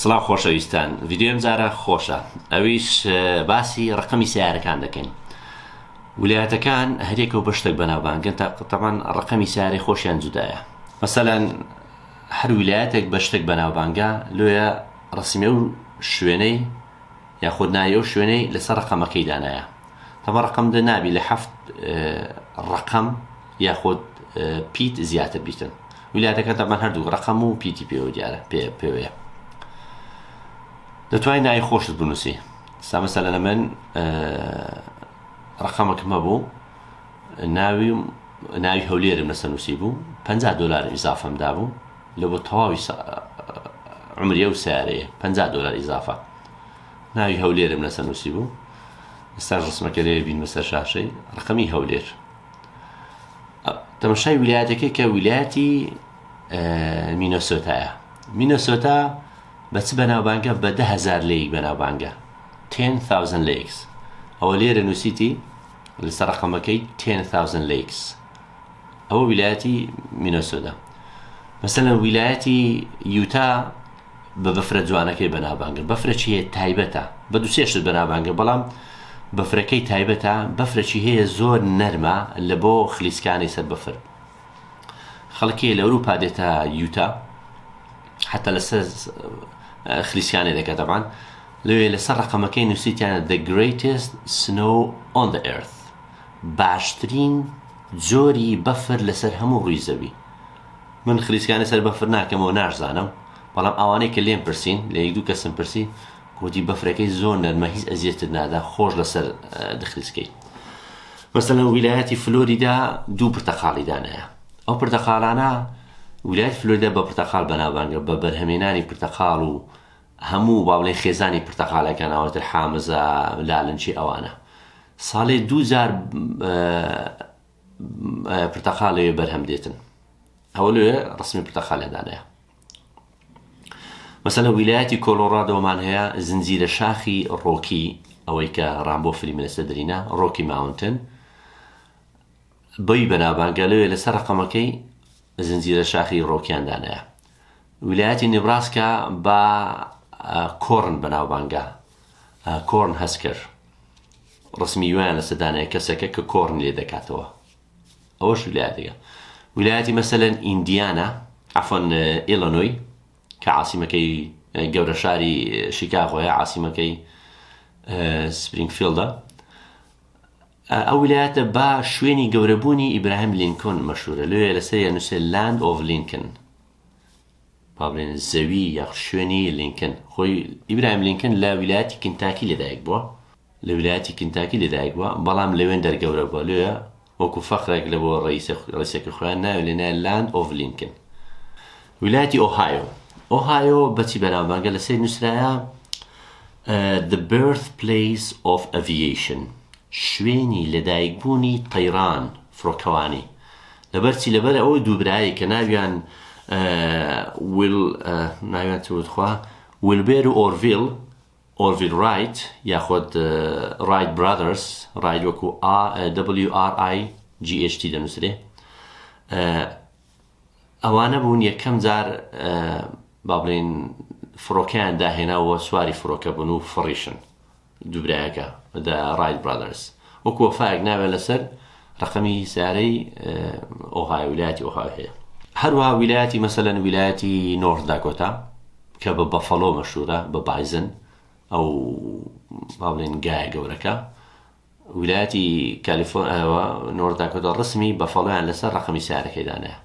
سڵاو خۆشەویستان، ڤیدیۆم جارە خۆشە. ئەویش باسی ڕقمی سیارەکان دەکەین. ویلایەتەکان هەرێکە و بەشتێک بەناوبانگن، تەقریباً ڕقمی سیارەی خۆشیان جودایە. مەسەلەن هەر ویلایەتێک بەشتێک بەناوبانگە لۆیە ڕسمیە و شوێنەی یاخود ناوی ئەو شوێنەی لەسەر ڕقەمەکەی دانایە. تەمە ڕقم دە نابی لە 7 ڕقم یاخود پیت زیاتر بیتن. ویلایەتەکە تەمەن هەردوو ڕقم و پیتی پێوە دیارە پێوەیە. دەتوانین ناوی خۆشت بنووسی. مەسەلەن من ڕقەمەکەم هەبوو، ناوی هەولێرم لەسەر نووسی بوو، $50 ئیزافەم دابوو لە بۆ تەواوی عمریە و سیارەیە $50 ئیزافە. ناوی هەولێرم لەسەر نووسی بوو. ئێستا ڕسمەکە لێ بین بەسەر شاشەی ڕقەمی هەولێر. تەماشای ویلایەتەکەی کە ویلایەتی مینەسۆتایە. مینەسۆتا بە چ بەناوبانگە؟ بە 10,000 لەیەک بەناوبانگە، 10,000 lakes. ئەوە لێرە نووسیتی لەسەر ڕقەمەکەی 10,000 lakes. ئەوە ویلایەتی مینەسۆتا. مەسەلەن ویلایەتی یوتا بە بەفرە جوانەکەی بەناوبانگە. بەفرەی هەیە تایبەتە، بە دووسێشت بەناوبانگە، بەڵام بەفرەکەی تایبەتە. بەفرەی هەیە زۆر نەرمە لە بۆ خلیسکانی سەر بەفر. خەڵکی لە ئەوروپا دێتە یوتا، حتى لەسەر خلیسکانی دەکات. طبعاً لەوێ لەسەر ڕقەمەکەی نووسیتیانە the greatest snow on the earth، باشترین جۆری بەفر لەسەر هەموو ڕووی زەوی. من خلیسکانی سەر بەفر ناکەمەوە ناشزانم، بەڵام ئەوانەی کە لێم پرسین، لە یەک دوو کەسم پرسی، گوتی بەفرەکەی زۆر نەرمە، هیچ ئەزیەتت نادا، خۆش لەسەر دەخلیسکەی. مەسەلەن ویلایەتی فلۆریدا 2 پرتەقاڵی دانایە. ئەو پرتەقاڵانە ویلایەتی فلۆریدا بە پرتەقاڵ بەناوبانگە، بە بەرهەمێنانی پرتەقاڵ و هەموو باڵێ خێزانی پرتەقاڵەکان، ئەوەتر حامزە، لالنچی ئەوانە. ساڵێ 2000 پرتەقاڵ لەوێ بەرهەم دێتن. ئەوە لەوێ ڕسمی پرتەقاڵ لێدانایە. مەسەلەن ویلایەتی کۆلۆڕادۆمان هەیە، زنجیرە شاخی ڕۆکی، ئەوەی کە ڕامبۆ فیلمی لەسەر دەرینە، ڕۆکی ماونتن، بەوی بەناوبانگە لەوێ لەسەر ڕقەمەکەی زنجیرە شاخی ڕۆکیان دانایە. ویلایەتی نێبراسکا بە کۆرن بەناوبانگە، کۆرن هەسکر، ڕسمی ویان لەسەر دانایە کەسێکە کە کۆرن لێ دەکاتەوە. ئەوەش ویلایەتێکە. ویلایەتی مەسەلەن ئیندیانە، عەفوەن ئیلینۆی، کە عاسیمەکەی گەورە شاری شیکاغۆیە، عاسیمەکەی سپرینگفیلدە. ئەو ویلایەتە بە شوێنی گەورەبوونی ئیبراهیم لینکۆن مەشهورە. لێوێ لەسەر نووسێ land of Lincoln، بابلێن زەوی یاخ شوێنی لینکن. خۆی ئیبراهیم لینکن لە ویلایەتی کنتاکی لەدایک بووە، لە ویلایەتی کنتاکی لەدایک بووە، بەڵام لەوێن دەرگەورە بووە. لێوێ وەکو فەخرێک لە بۆ ڕئیسێکی خۆیان ناوێ لێنایە land of Lincoln. ویلایەتی ئۆهایۆ. ئۆهایۆ بەچی بەناوبانگە؟ لەسەر نووسرایە the birthplace of aviation، شوێنی لەدایکبوونی تەیران فڕۆکەوانی. لەبەرچی لەبەر ئەوە دووبرایی کە ناویان ناویان چوتخوا ویلبێر و ئۆرڤیل ڕایت، یاخود ڕایت برادرز، ڕایت وەکو WRIGHT دەنووسرێ. ئەوانە بوون یەکەم جار با بڵێن فڕۆکەیان داهێناوە، سواری فڕۆکە بوون و فڕیشن. دووبرایەکە ڕایت برادرز وەکو وەفایەک ناوێت لەسەر ڕقەمی سیارەی ئۆهایۆ، ویلایەتی ئۆهایۆ هەیە. هەروەها ویلایەتی مەسەلەن ویلایەتی نۆرث داکۆتا کە بە بەفەلۆ مەشهورە، بە بایزن، ئەو با بڵێن گایە گەورەکە. ویلایەتی نۆرث داکۆتا ڕسمی بەفەلۆیان لەسەر ڕقەمی سیارەکەی دانایە.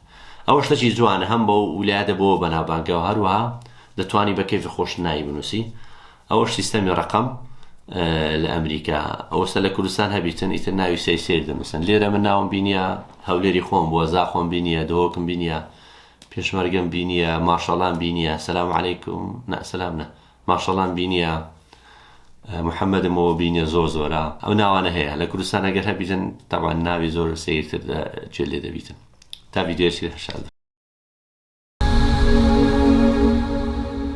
ئەوە شتێکی جوانە، هەم بۆ ویلایەتە بۆ بەناوبانگەوە، هەروەها دەتوانی بە کەیفی خۆش ناوی بنووسی. ئەوەش سیستەمی ڕقەم لە ئەمریکا. ئەوەستا لە کوردستان هەبیتن، ئیتر ناوی سێر دەنووسن. لێرە من ناوم بینیە، هەولێری خۆم بووە، زاخۆم بینیە، دۆکم بینیە، پێشمەرگەم بینیە، ماشەڵام بینیە، سەلام عەلەیکم، سەلام نە، ماشەڵام بینیە، محەممەدمەوە بینیە، زۆرە. ئەو ناوانە هەیە لە کوردستان. ئەگەر هەبیتن تەبعاً ناوی زۆر سێرتر جێ لێ دەبیتن. تا ڤیدیۆیەکی هەشاد.